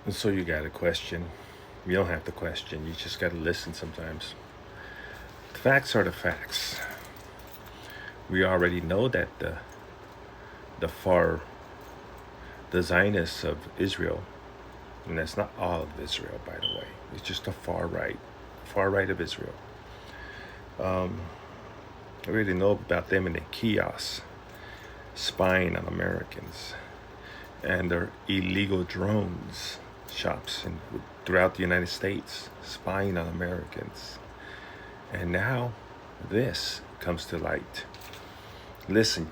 And so you got to question. You don't have to question. You just got to listen sometimes. The facts are the facts. We already know that the far the Zionists of Israel, and that's not all of Israel, by the way. It's just the far right of Israel. I already know about them and their kiosks spying on Americans and their illegal drones shops throughout the United States spying on Americans. And now this comes to light. Listen,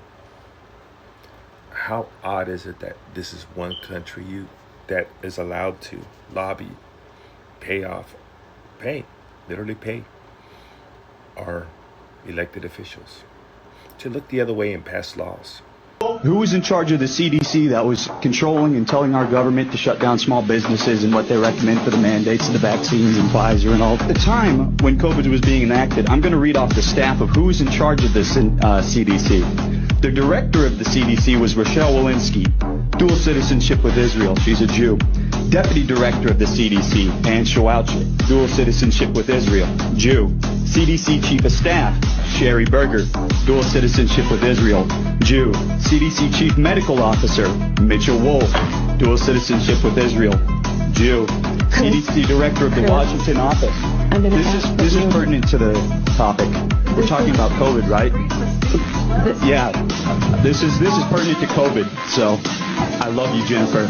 how odd is it that this is one country that is allowed to lobby, literally pay our elected officials to look the other way and pass laws? Who was in charge of the CDC that was controlling and telling our government to shut down small businesses and what they recommend for the mandates of the vaccines and Pfizer and all? At the time when COVID was being enacted, I'm going to read off the staff of who was in charge of this CDC. The director of the CDC was Rochelle Walensky, dual citizenship with Israel. She's a Jew. Deputy director of the CDC, Ann Shawalchik, dual citizenship with Israel, Jew. CDC chief of staff, Sherry Berger, dual citizenship with Israel, Jew. CDC chief medical officer, Mitchell Wolf, dual citizenship with Israel, Jew. CDC director of the Washington office. This is pertinent to the topic. We're talking about COVID, right? Yeah. This is pertinent to COVID. So, I love you, Jennifer.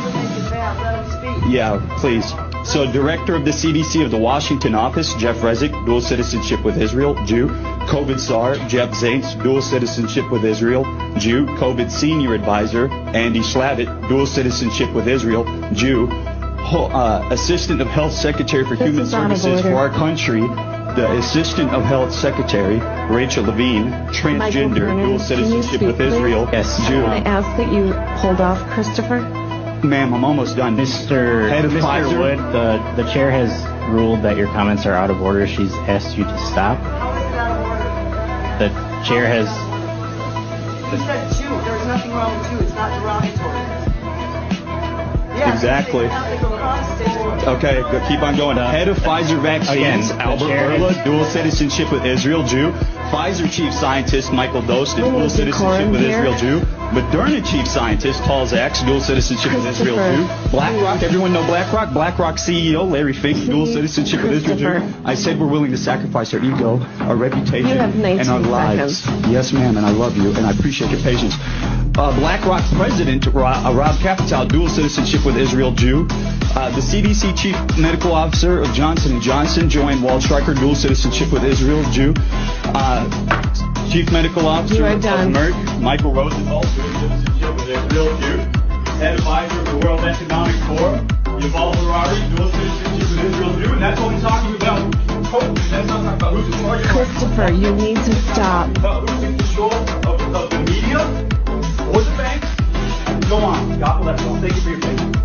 Yeah, please. So, director of the CDC of the Washington office, Jeff Resnick, dual citizenship with Israel, Jew. COVID SAR, Jeff Zaitz, dual citizenship with Israel, Jew. COVID senior advisor, Andy Slavitt, dual citizenship with Israel, Jew. Assistant of Health Secretary for Human Services for our country, the Assistant of Health Secretary, Rachel Levine, transgender, dual citizenship with Israel, Yes. Jew. Can I ask that you hold off, Christopher? Ma'am, I'm almost done. Mr. Pfizer. Wood, the chair has ruled that your comments are out of order. She's asked you to stop. The chair has... You said Jew. There's nothing wrong with Jew. It's not derogatory. Yeah, Exactly. Okay, keep on going. Head of Pfizer Vaccines, Again, Albert chair is- Bourla, dual citizenship with Israel, Jew. Pfizer chief scientist, Michael Dost, dual citizenship with Israel, Jew. Moderna chief scientist, Paul Zaks, dual citizenship with Israel, Jew. BlackRock, everyone know BlackRock? BlackRock CEO, Larry Fink, dual citizenship with Israel, Jew. I said we're willing to sacrifice our ego, our reputation, You have 19 and our lives. Yes, ma'am, and I love you, and I appreciate your patience. BlackRock president, Rob Capital, dual citizenship with Israel, Jew. The CDC chief medical officer of Johnson & Johnson, Joanne Waldstreicher, dual citizenship with Israel, Jew. Chief medical officer of Merck, Michael Rosenthal, dual citizenship with Israel, Jew. Head advisor of the World Economic Forum, Yuval Harari, dual citizenship with Israel, Jew. And that's only talking about COVID. That's not talking about who's in charge of Christopher, you need to stop. who's in control of the media or the banks. Go on. God bless you. Thank you for your patience.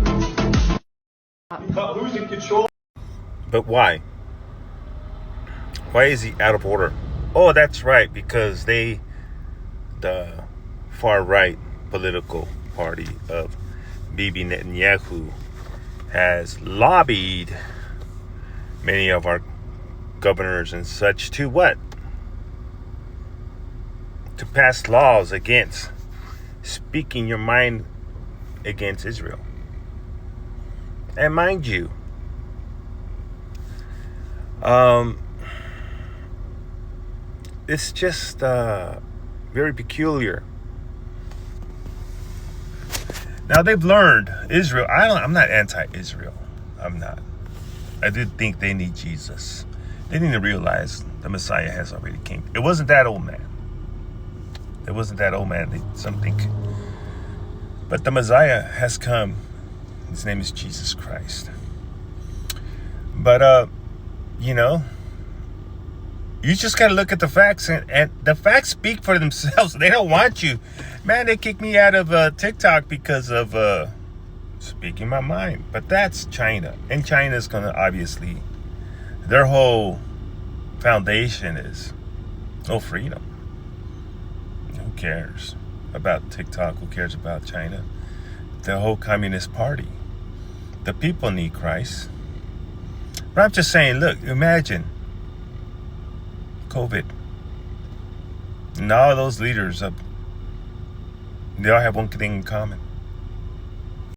Who's in control? But why? Why is he out of order? Oh, that's right, because the far right political party of Bibi Netanyahu has lobbied many of our governors and such to what? To pass laws against speaking your mind against Israel. And mind you, it's just very peculiar. Now they've learned Israel. I'm not anti-Israel. I'm not. I did think they need Jesus. They need to realize the Messiah has already came. It wasn't that old man. It wasn't that old man. Something. But the Messiah has come. His name is Jesus Christ. But you just got to look at the facts, and the facts speak for themselves. They don't want you. Man, they kicked me out of TikTok because of speaking my mind. But that's China. And China's going to obviously, their whole foundation is no freedom. Who cares about TikTok? Who cares about China? The whole Communist Party. The people need Christ. But I'm just saying, look, imagine COVID. And all those leaders, they all have one thing in common.